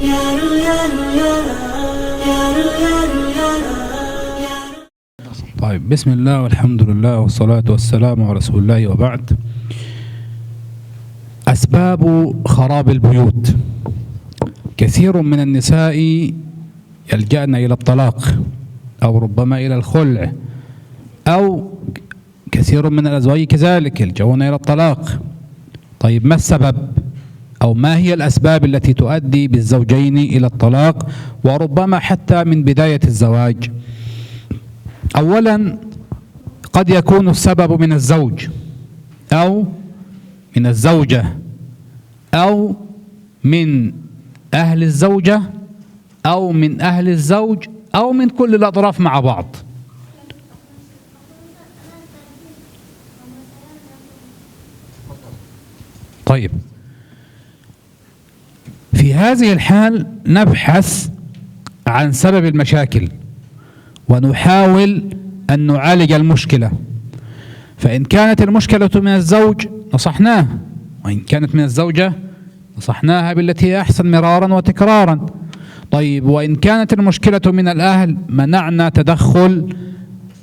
طيب، بسم الله والحمد لله والصلاة والسلام على رسول الله وبعد. أسباب خراب البيوت. كثير من النساء يلجأن إلى الطلاق أو ربما إلى الخلع، أو كثير من الأزواج كذلك يلجؤون إلى الطلاق. طيب، ما السبب أو ما هي الأسباب التي تؤدي بالزوجين إلى الطلاق وربما حتى من بداية الزواج؟ أولا، قد يكون السبب من الزوج أو من الزوجة أو من أهل الزوجة أو من أهل الزوج أو من كل الأطراف مع بعض. طيب، في هذه الحال نبحث عن سبب المشاكل ونحاول أن نعالج المشكلة. فإن كانت المشكلة من الزوج نصحناه، وإن كانت من الزوجة نصحناها بالتي هي أحسن مرارا وتكرارا. طيب، وإن كانت المشكلة من الأهل منعنا تدخل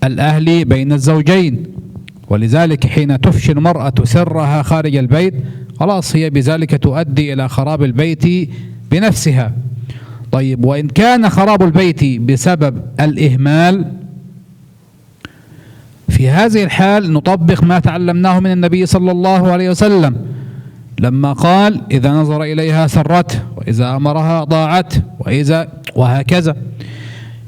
الأهل بين الزوجين، ولذلك حين تفشي المرأة سرها خارج البيت خلاص هي بذلك تؤدي إلى خراب البيت بنفسها. طيب، وإن كان خراب البيت بسبب الإهمال، في هذه الحال نطبق ما تعلمناه من النبي صلى الله عليه وسلم لما قال: إذا نظر إليها سرته، وإذا أمرها أطاعته، وهكذا.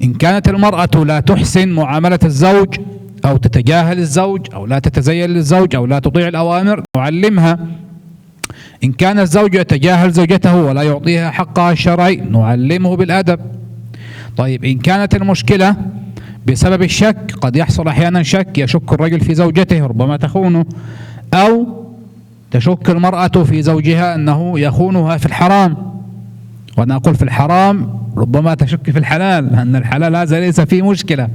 إن كانت المرأة لا تحسن معاملة الزوج أو تتجاهل الزوج أو لا تتزين للزوج أو لا تطيع الأوامر نعلمها. إن كان الزوج يتجاهل زوجته ولا يعطيها حقها الشرعي نعلمه بالأدب. طيب، إن كانت المشكلة بسبب الشك، قد يحصل أحيانا شك، يشك الرجل في زوجته ربما تخونه، أو تشك المرأة في زوجها أنه يخونها في الحرام. وأنا أقول في الحرام، ربما تشك في الحلال، لأن الحلال هذا ليس فيه مشكلة.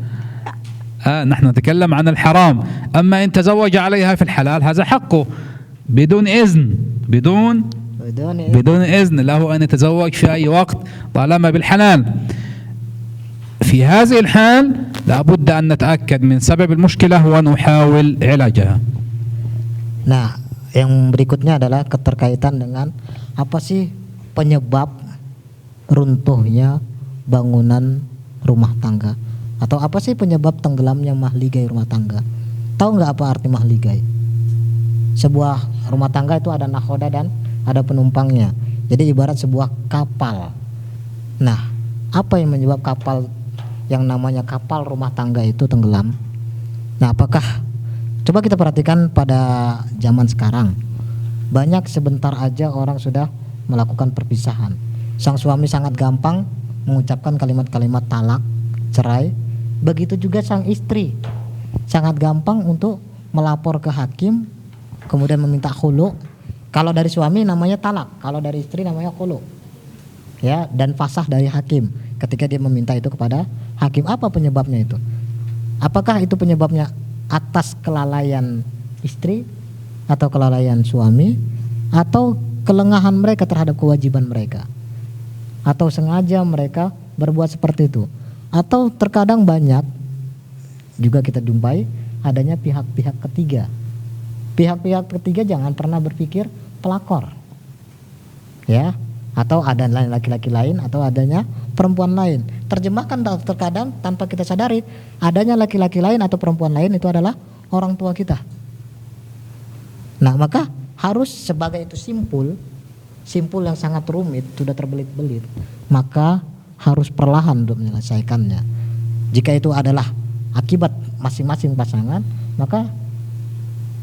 نحن نتكلم عن الحرام. أما إن تزوج عليها في الحلال هذا حقه بدون إذن، بدون إذن له أن يتزوج في أي وقت طالما بالحلال. في هذه الحال لابد أن نتأكد من سبب المشكلة ونحاول علاجها. Nah, yang berikutnya adalah keterkaitan dengan apa sih penyebab runtuhnya bangunan rumah tangga, atau apa sih penyebab tenggelamnya mahligai rumah tangga. Tahu nggak apa arti mahligai? Sebuah rumah tangga itu ada nakhoda dan ada penumpangnya. Jadi ibarat sebuah kapal. Nah, apa yang menyebab kapal yang namanya kapal rumah tangga itu tenggelam? Nah, apakah, coba kita perhatikan pada zaman sekarang, banyak sebentar aja orang sudah melakukan perpisahan. Sang suami sangat gampang mengucapkan kalimat-kalimat talak, cerai. Begitu juga sang istri sangat gampang untuk melapor ke hakim, kemudian meminta khulu. Kalau dari suami namanya talak, kalau dari istri namanya khulu. Ya, dan fasah dari hakim ketika dia meminta itu kepada hakim. Apa penyebabnya itu? Apakah itu penyebabnya atas kelalaian istri atau kelalaian suami, atau kelengahan mereka terhadap kewajiban mereka, atau sengaja mereka berbuat seperti itu? Atau terkadang banyak juga kita jumpai adanya pihak-pihak ketiga. Pihak-pihak ketiga jangan pernah berpikir pelakor, ya, atau ada laki-laki lain atau adanya perempuan lain. Terjemahkan terkadang tanpa kita sadari, adanya laki-laki lain atau perempuan lain itu adalah orang tua kita. Nah, maka harus sebagai itu simpul yang sangat rumit, sudah terbelit-belit, maka harus perlahan untuk menyelesaikannya. Jika itu adalah akibat masing-masing pasangan, maka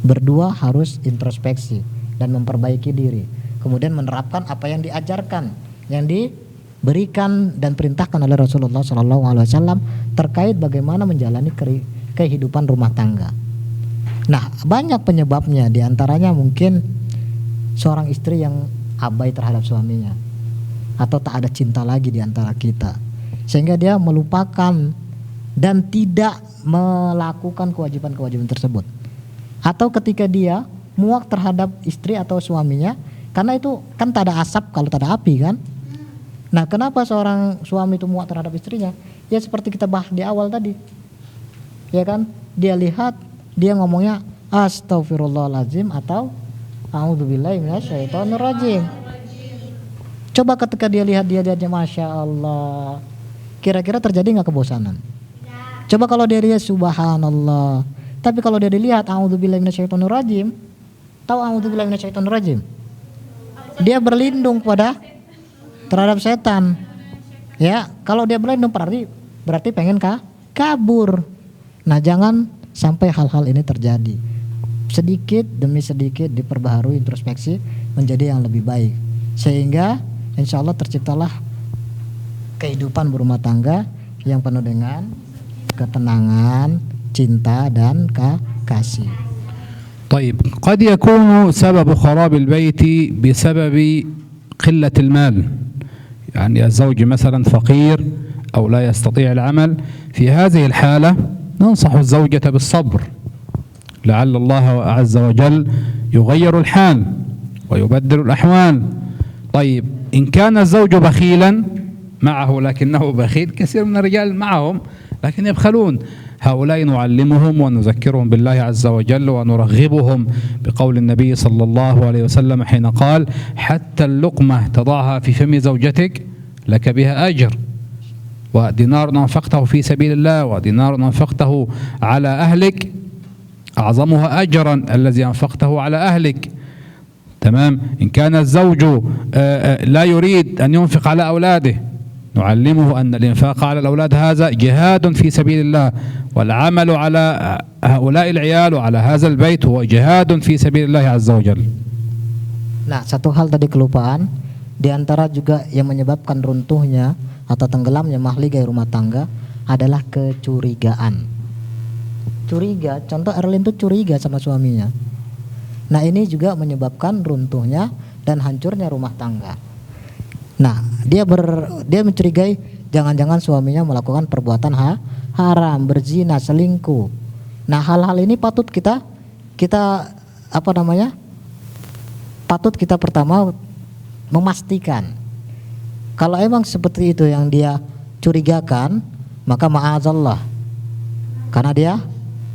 berdua harus introspeksi dan memperbaiki diri, kemudian menerapkan apa yang diajarkan, yang diberikan dan perintahkan oleh Rasulullah SAW terkait bagaimana menjalani kehidupan rumah tangga. Nah, banyak penyebabnya, diantaranya mungkin seorang istri yang abai terhadap suaminya, atau tak ada cinta lagi di antara kita, sehingga dia melupakan dan tidak melakukan kewajiban-kewajiban tersebut. Atau ketika dia muak terhadap istri atau suaminya, karena itu kan tak ada asap kalau tak ada api kan. Nah, kenapa seorang suami itu muak terhadap istrinya? Ya seperti kita bahas di awal tadi. Ya kan? Dia lihat, dia ngomongnya astagfirullahaladzim atau a'udzubillahi minasyaitonirrajim. Coba ketika dia lihatnya Masya Allah, kira-kira terjadi nggak kebosanan? Coba kalau dia lihat subhanallah. Tapi kalau dia dilihat a'udzubillahi minasyaitonirrajim, tahu a'udzubillahi minasyaitonirrajim? Dia berlindung terhadap setan. Ya, kalau dia berlindung berarti pengen kabur. Nah, jangan sampai hal-hal ini terjadi. Sedikit demi sedikit diperbaharui introspeksi menjadi yang lebih baik. Sehingga insya Allah terciptalah kehidupan berumah tangga yang penuh dengan ketenangan, cinta dan kasih. طيب قد يكون سبب خراب البيت بسبب قلة المال، يعني الزوج مثلا فقير أو لا يستطيع العمل. في هذه الحالة ننصح الزوجة بالصبر، لعل الله عز وجل يغير الحال ويبدل الأحوال. طيب إن كان الزوج بخيلا معه، لكنه بخيل، كثير من الرجال معهم لكن يبخلون، هؤلاء نعلمهم ونذكرهم بالله عز وجل ونرغبهم بقول النبي صلى الله عليه وسلم حين قال حتى اللقمة تضعها في فم زوجتك لك بها أجر، ودينار أنفقته في سبيل الله ودينار أنفقته على أهلك أعظمها أجرا الذي أنفقته على أهلك. تمام. إن كان الزوج لا يريد أن ينفق على أولاده، نعلمه أن الإنفاق على الأولاد هذا جهاد في سبيل الله، والعمل على هؤلاء العيال وعلى هذا البيت هو جهاد في سبيل الله عز وجل. Nah, satu hal tadi kelupaan, di antara juga yang menyebabkan runtuhnya atau tenggelamnya mahligai rumah tangga adalah kecurigaan. Curiga, contoh Erlin tuh curiga sama suaminya. Nah, ini juga menyebabkan runtuhnya dan hancurnya rumah tangga. Nah, dia mencurigai jangan-jangan suaminya melakukan perbuatan haram, berzina, selingkuh. Nah, hal-hal ini patut kita patut kita pertama memastikan. Kalau emang seperti itu yang dia curigakan, maka ma'azallah. Karena dia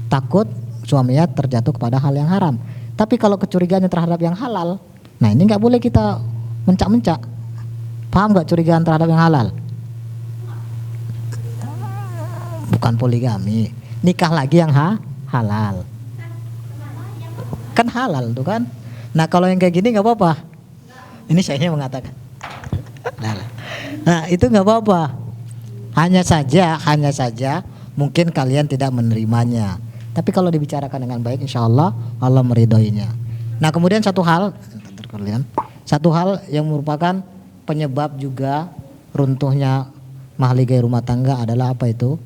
takut suaminya terjatuh kepada hal yang haram. Tapi kalau kecurigaannya terhadap yang halal, nah ini nggak boleh kita mencak-mencak. Paham nggak curigaan terhadap yang halal? Bukan poligami, nikah lagi yang halal. Kan halal tuh kan. Nah kalau yang kayak gini nggak apa-apa. Ini saya mengatakan. Nah itu nggak apa-apa. Hanya saja mungkin kalian tidak menerimanya. Tapi kalau dibicarakan dengan baik, insya Allah Allah meridhoinya. Nah kemudian satu hal yang merupakan penyebab juga runtuhnya mahligai rumah tangga adalah apa itu?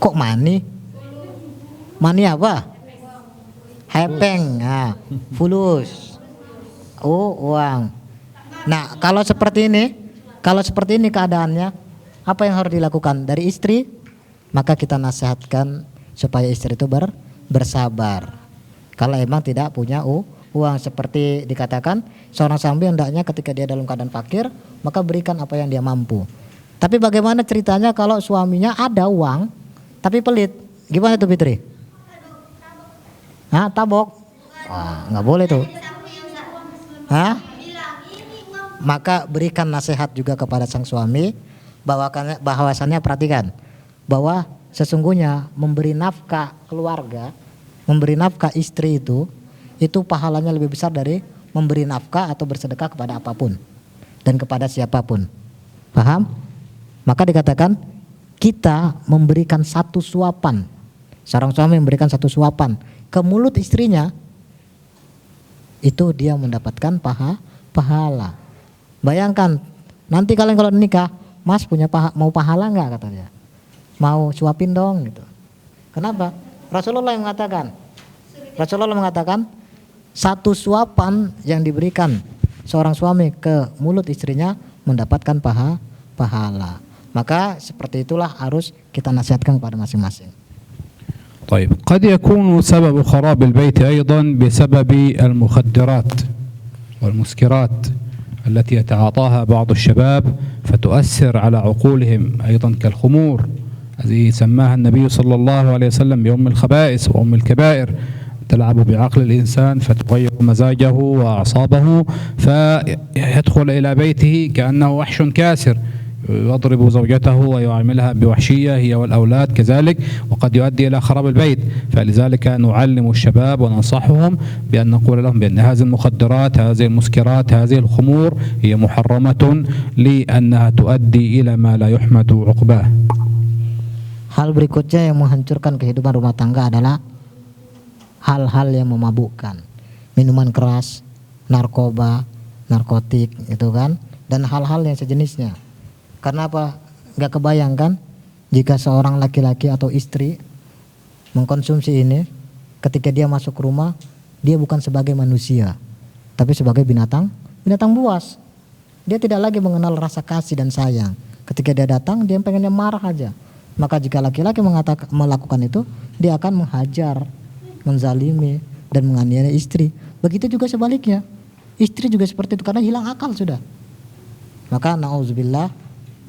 Kok mani? Mani apa? Hepeng, fulus. Oh, uang. Nah, kalau seperti ini keadaannya, apa yang harus dilakukan dari istri? Maka kita nasihatkan supaya istri itu bersabar. Kalau emang tidak punya uang, seperti dikatakan seorang suami hendaknya ketika dia dalam keadaan fakir, maka berikan apa yang dia mampu. Tapi bagaimana ceritanya kalau suaminya ada uang tapi pelit? Gimana tuh Fitri? Tabok? Wah, nggak boleh tuh. Maka berikan nasihat juga kepada sang suami bahwasannya perhatikan bahwa sesungguhnya memberi nafkah keluarga, memberi nafkah istri itu pahalanya lebih besar dari memberi nafkah atau bersedekah kepada apapun dan kepada siapapun. Paham? Maka dikatakan kita memberikan satu suapan, seorang suami memberikan satu suapan ke mulut istrinya, itu dia mendapatkan pahala. Bayangkan nanti kalian kalau nikah, Mas punya mau pahala nggak, kata dia. Mau suapin dong gitu. Kenapa? Rasulullah mengatakan satu suapan yang diberikan seorang suami ke mulut istrinya mendapatkan pahala. Maka seperti itulah harus kita nasihatkan kepada masing-masing. طيب قد يكون سبب خراب البيت أيضا بسبب المخدرات. والمسكرات التي يتعاطاها بعض الشباب فتؤثر على عقولهم، أيضا كالخمور الذي سماها النبي صلى الله عليه وسلم بأم الخبائث وأم الكبائر، تلعب بعقل الإنسان فتغير مزاجه وأعصابه فيدخل إلى بيته كأنه وحش كاسر، يضرب زوجته ويعاملها بوحشية هي والأولاد كذلك، وقد يؤدي إلى خراب البيت. فلذلك نعلم الشباب وننصحهم بأن نقول لهم بأن هذه المخدرات، هذه المسكرات، هذه الخمور هي محرمة لأنها تؤدي إلى ما لا يحمد عقباه. Hal berikutnya yang menghancurkan kehidupan rumah tangga adalah hal-hal yang memabukkan, minuman keras, narkoba, narkotik, itu kan, dan hal-hal yang sejenisnya. Karena apa? Gak kebayangkan jika seorang laki-laki atau istri mengkonsumsi ini, ketika dia masuk rumah, dia bukan sebagai manusia, tapi sebagai binatang buas. Dia tidak lagi mengenal rasa kasih dan sayang. Ketika dia datang, dia pengennya marah aja. Maka jika laki-laki melakukan itu, dia akan menghajar, menzalimi, dan menganiaya istri. Begitu juga sebaliknya, istri juga seperti itu karena hilang akal sudah. Maka na'udzubillah,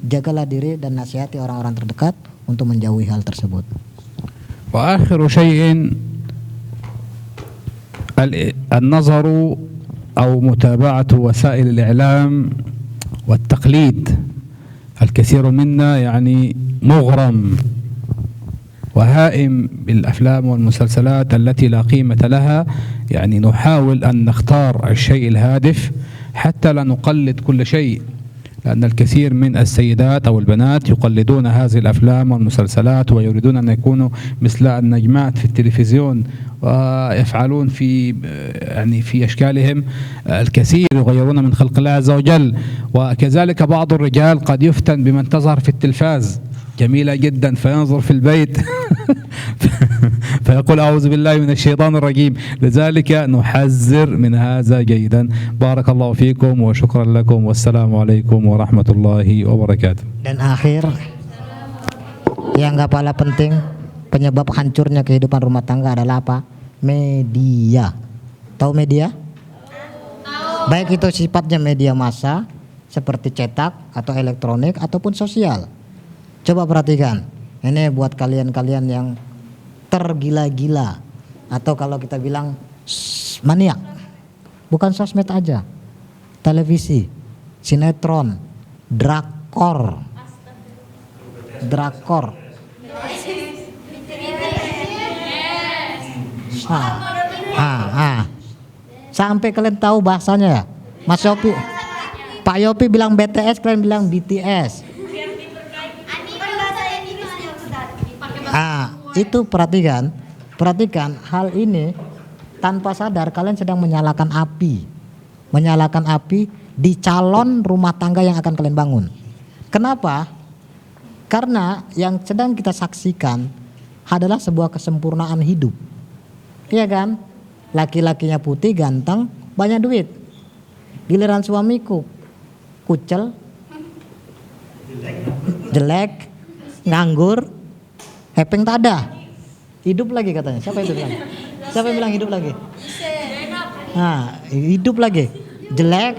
jagalah diri dan nasihati orang-orang terdekat untuk menjauhi hal tersebut. Wa akhiru syai'in an-nazaru aw mutaba'atu wasail al-i'lam wat-taqlid. الكثير منا يعني مغرم وهائم بالأفلام والمسلسلات التي لا قيمة لها، يعني نحاول أن نختار الشيء الهادف حتى لا نقلد كل شيء، لأن الكثير من السيدات أو البنات يقلدون هذه الأفلام والمسلسلات ويريدون أن يكونوا مثل النجمات في التلفزيون، ويفعلون في أشكالهم الكثير، يغيرون من خلق الله عز وجل. وكذلك بعض الرجال قد يفتن بمن تظهر في التلفاز جميلة جدا فينظر في البيت فيقول أعوذ بالله من الشيطان الرجيم. لذلك نحذر من هذا جيدا. بارك الله فيكم وشكرا لكم والسلام عليكم ورحمة الله وبركاته. Dan akhir yang gak kalah penting, penyebab hancurnya kehidupan rumah tangga adalah apa? Media. Tahu media? Baik itu sifatnya media massa seperti cetak atau elektronik ataupun sosial. Coba perhatikan, ini buat kalian-kalian yang tergila-gila atau kalau kita bilang maniak. Bukan sosmed aja, televisi, sinetron, drakor. Sampai kalian tahu bahasanya ya, Mas Yopi, Pak Yopi bilang BTS, kalian bilang BTS. Itu perhatikan hal ini tanpa sadar kalian sedang menyalakan api di calon rumah tangga yang akan kalian bangun. Kenapa? Karena yang sedang kita saksikan adalah sebuah kesempurnaan hidup. Iya kan? Laki-lakinya putih, ganteng, banyak duit. Giliran suamiku kucel, jelek, nganggur, hepeng tak ada, hidup lagi katanya. Siapa itu bilang? Siapa yang bilang hidup lagi? Hidup lagi, jelek,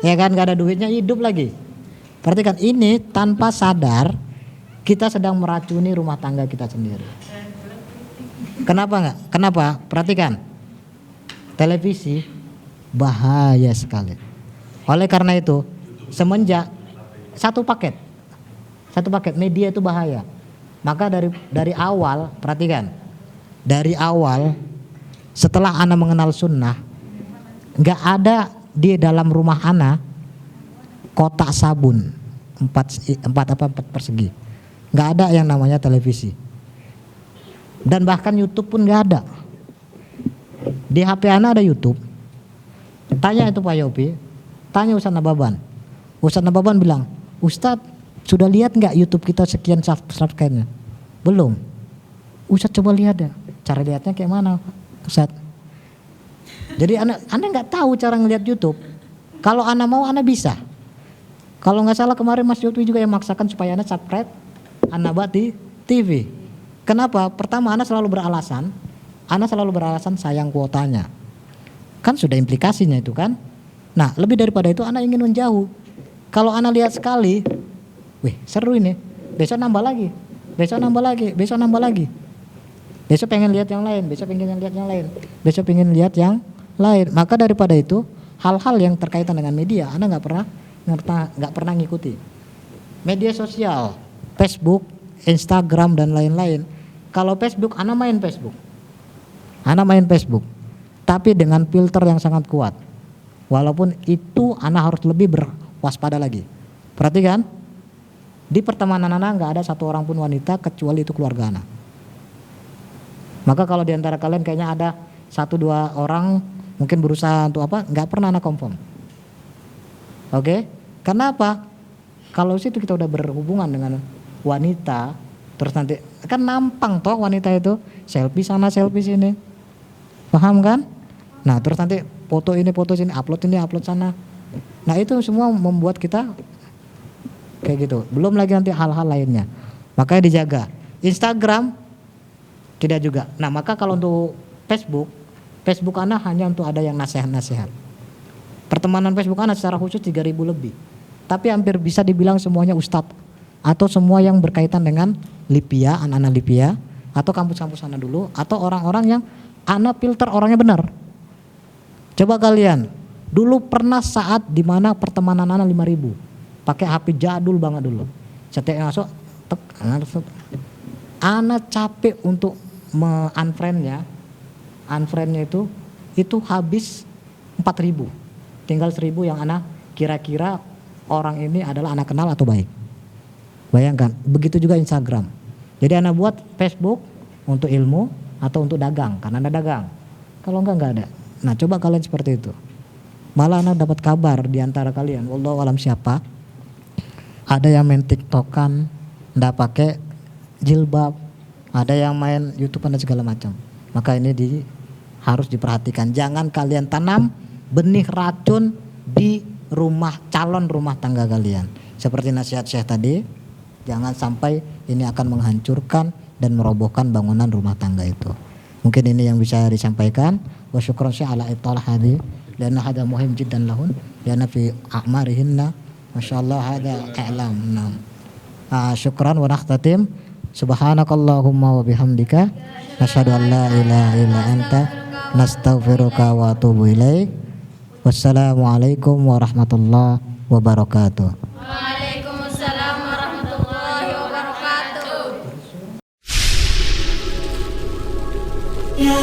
ya kan, gak ada duitnya, hidup lagi. Perhatikan ini tanpa sadar kita sedang meracuni rumah tangga kita sendiri. Kenapa? Perhatikan, televisi bahaya sekali. Oleh karena itu, semenjak satu paket media itu bahaya. Maka dari awal, perhatikan, dari awal setelah ana mengenal sunnah, nggak ada di dalam rumah ana kotak sabun 4 persegi, nggak ada yang namanya televisi, dan bahkan YouTube pun nggak ada. Di HP ana ada YouTube. Tanya itu Pak Yopi, tanya Ustaz Nababan. Ustaz Nababan bilang, Ustadz sudah lihat nggak YouTube kita sekian subscribe-nya? Belum. Ustadz coba lihat ya. Cara lihatnya kayak mana, Ustadz? Jadi anda nggak tahu cara ngelihat YouTube. Kalau anda mau, anda bisa. Kalau nggak salah kemarin Mas Yopi juga yang maksakan supaya anda subscribe An-Naba di TV. Kenapa? Pertama, anda selalu beralasan sayang kuotanya. Kan sudah implikasinya itu kan. Nah, lebih daripada itu anak ingin menjauh. Kalau anak lihat sekali, wih seru ini, besok nambah lagi, besok nambah lagi, besok nambah lagi. Besok pengen lihat yang lain, besok pengen lihat yang lain, besok pengen lihat yang lain. Maka daripada itu, hal-hal yang terkaitan dengan media, anak nggak pernah ngikuti. Media sosial, Facebook, Instagram dan lain-lain. Kalau Facebook, anak main Facebook. Anak main Facebook, tapi dengan filter yang sangat kuat. Walaupun itu anak harus lebih berwaspada lagi. Perhatikan, di pertemanan anak nggak ada satu orang pun wanita kecuali itu keluarga anak. Maka kalau diantara kalian kayaknya ada 1-2 orang mungkin berusaha untuk apa, nggak pernah anak confirm. Oke? Karena apa? Kalau situ kita udah berhubungan dengan wanita, terus nanti kan nampang toh wanita itu selfie sana selfie sini, paham kan? Nah terus nanti foto ini foto sini, upload ini upload sana. Nah itu semua membuat kita kayak gitu. Belum lagi nanti hal-hal lainnya. Makanya dijaga. Instagram tidak juga. Nah maka kalau untuk Facebook anak hanya untuk ada yang nasihat-nasihat. Pertemanan Facebook anak secara khusus 3.000 lebih. Tapi hampir bisa dibilang semuanya ustadz. Atau semua yang berkaitan dengan Lipia, anak-anak Lipia. Atau kampus-kampus anak dulu. Atau orang-orang yang anak filter orangnya benar. Coba kalian, dulu pernah saat dimana pertemanan anak 5.000. Pakai HP jadul banget dulu. Setiap masuk, anak capek untuk unfriendnya itu habis 4.000. Tinggal 1.000 yang anak kira-kira orang ini adalah anak kenal atau baik. Bayangkan, begitu juga Instagram. Jadi anak buat Facebook untuk ilmu atau untuk dagang, karena anda dagang. Kalau enggak ada. Nah coba kalian seperti itu. Malah anak dapat kabar di antara kalian, wallahu alam siapa, ada yang main TikTokan, ndak pakai jilbab, ada yang main YouTube dan segala macam. Maka ini harus diperhatikan. Jangan kalian tanam benih racun di calon rumah tangga kalian. Seperti nasihat Syekh tadi, jangan sampai ini akan menghancurkan dan merobohkan bangunan rumah tangga itu. Mungkin ini yang bisa disampaikan. Wa syukran Syekh ala ital hadi, lianna hada muhim jiddan lahun, lianna fi a'marihinna masyaallah hada i'lam. Syukran wa nakhtatim. Subhanakallahumma wa bihamdika nasyhadu an la ilaha illa anta nastaghfiruka wa atubu ilaik. Wassalamualaikum warahmatullahi wabarakatuh. Waalaikumsalam warahmatullahi wabarakatuh. Ya